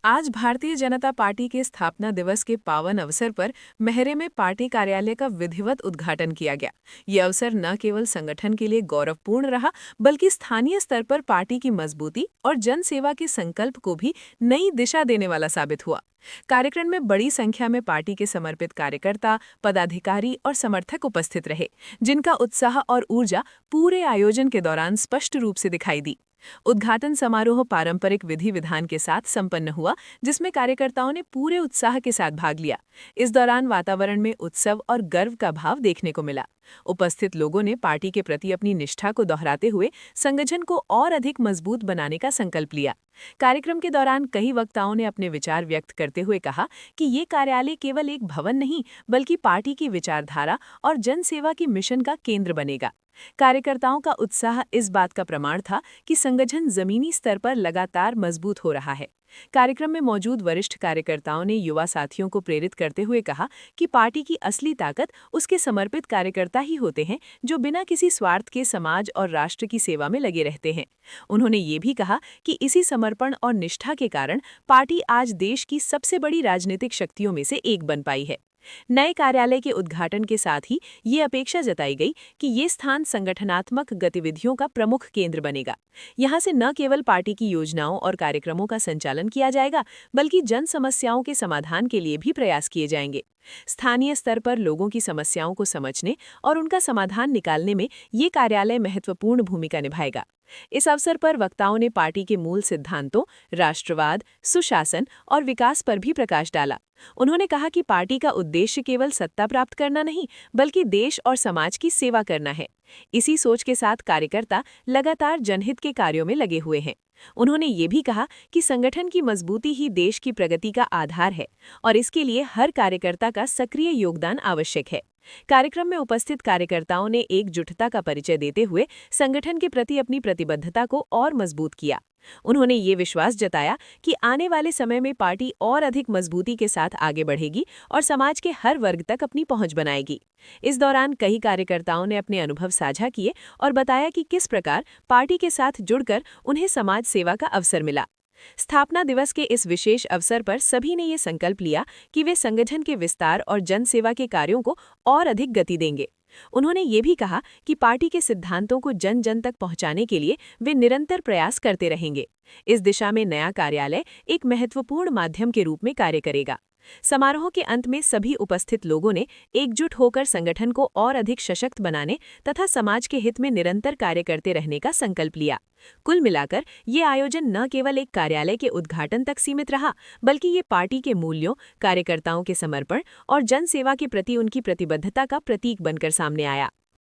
आज भारतीय जनता पार्टी के स्थापना दिवस के पावन अवसर पर मैहरे में पार्टी कार्यालय का विधिवत उद्घाटन किया गया। ये अवसर न केवल संगठन के लिए गौरवपूर्ण रहा, बल्कि स्थानीय स्तर पर पार्टी की मजबूती और जन सेवा के संकल्प को भी नई दिशा देने वाला साबित हुआ। कार्यक्रम में बड़ी संख्या में पार्टी के समर्पित कार्यकर्ता, पदाधिकारी और समर्थक उपस्थित रहे, जिनका उत्साह और ऊर्जा पूरे आयोजन के दौरान स्पष्ट रूप से दिखाई दी। उद्घाटन समारोह पारंपरिक विधि विधान के साथ संपन्न हुआ, जिसमें कार्यकर्ताओं ने पूरे उत्साह के साथ भाग लिया। इस दौरान वातावरण में उत्सव और गर्व का भाव देखने को मिला। उपस्थित लोगों ने पार्टी के प्रति अपनी निष्ठा को दोहराते हुए संगठन को और अधिक मजबूत बनाने का संकल्प लिया। कार्यक्रम के दौरान कई वक्ताओं ने अपने विचार व्यक्त करते हुए कहा कि ये कार्यालय केवल एक भवन नहीं, बल्कि पार्टी की विचारधारा और जन सेवा की मिशन का केंद्र बनेगा। कार्यकर्ताओं का उत्साह इस बात का प्रमाण था कि संगठन जमीनी स्तर पर लगातार मजबूत हो रहा है। कार्यक्रम में मौजूद वरिष्ठ कार्यकर्ताओं ने युवा साथियों को प्रेरित करते हुए कहा कि पार्टी की असली ताकत उसके समर्पित कार्यकर्ता ही होते हैं, जो बिना किसी स्वार्थ के समाज और राष्ट्र की सेवा में लगे रहते हैं। उन्होंने ये भी कहा कि इसी समर्पण और निष्ठा के कारण पार्टी आज देश की सबसे बड़ी राजनीतिक शक्तियों में से एक बन पाई है। नए कार्यालय के उद्घाटन के साथ ही ये अपेक्षा जताई गई कि ये स्थान संगठनात्मक गतिविधियों का प्रमुख केंद्र बनेगा। यहाँ से न केवल पार्टी की योजनाओं और कार्यक्रमों का संचालन किया जाएगा, बल्कि जन समस्याओं के समाधान के लिए भी प्रयास किए जाएंगे। स्थानीय स्तर पर लोगों की समस्याओं को समझने और उनका समाधान निकालने में ये कार्यालय महत्वपूर्ण भूमिका निभाएगा। इस अवसर पर वक्ताओं ने पार्टी के मूल सिद्धांतों, राष्ट्रवाद, सुशासन और विकास पर भी प्रकाश डाला। उन्होंने कहा कि पार्टी का उद्देश्य केवल सत्ता प्राप्त करना नहीं, बल्कि देश और समाज की सेवा करना है। इसी सोच के साथ कार्यकर्ता लगातार जनहित के कार्यों में लगे हुए हैं। उन्होंने ये भी कहा कि संगठन की मजबूती ही देश की प्रगति का आधार है और इसके लिए हर कार्यकर्ता का सक्रिय योगदान आवश्यक है। कार्यक्रम में उपस्थित कार्यकर्ताओं ने एकजुटता का परिचय देते हुए संगठन के प्रति अपनी प्रतिबद्धता को और मजबूत किया। उन्होंने ये विश्वास जताया कि आने वाले समय में पार्टी और अधिक मजबूती के साथ आगे बढ़ेगी और समाज के हर वर्ग तक अपनी पहुंच बनाएगी। इस दौरान कई कार्यकर्ताओं ने अपने अनुभव साझा किए और बताया कि किस प्रकार पार्टी के साथ जुड़कर उन्हें समाज सेवा का अवसर मिला। स्थापना दिवस के इस विशेष अवसर पर सभी ने ये संकल्प लिया कि वे संगठन के विस्तार और जन सेवा के कार्यों को और अधिक गति देंगे। उन्होंने ये भी कहा कि पार्टी के सिद्धांतों को जन जन तक पहुंचाने के लिए वे निरंतर प्रयास करते रहेंगे। इस दिशा में नया कार्यालय एक महत्वपूर्ण माध्यम के रूप में कार्य करेगा। समारोह के अंत में सभी उपस्थित लोगों ने एकजुट होकर संगठन को और अधिक सशक्त बनाने तथा समाज के हित में निरंतर कार्य करते रहने का संकल्प लिया। कुल मिलाकर ये आयोजन न केवल एक कार्यालय के उद्घाटन तक सीमित रहा, बल्कि ये पार्टी के मूल्यों, कार्यकर्ताओं के समर्पण और जन सेवा के प्रति उनकी प्रतिबद्धता का प्रतीक बनकर सामने आया।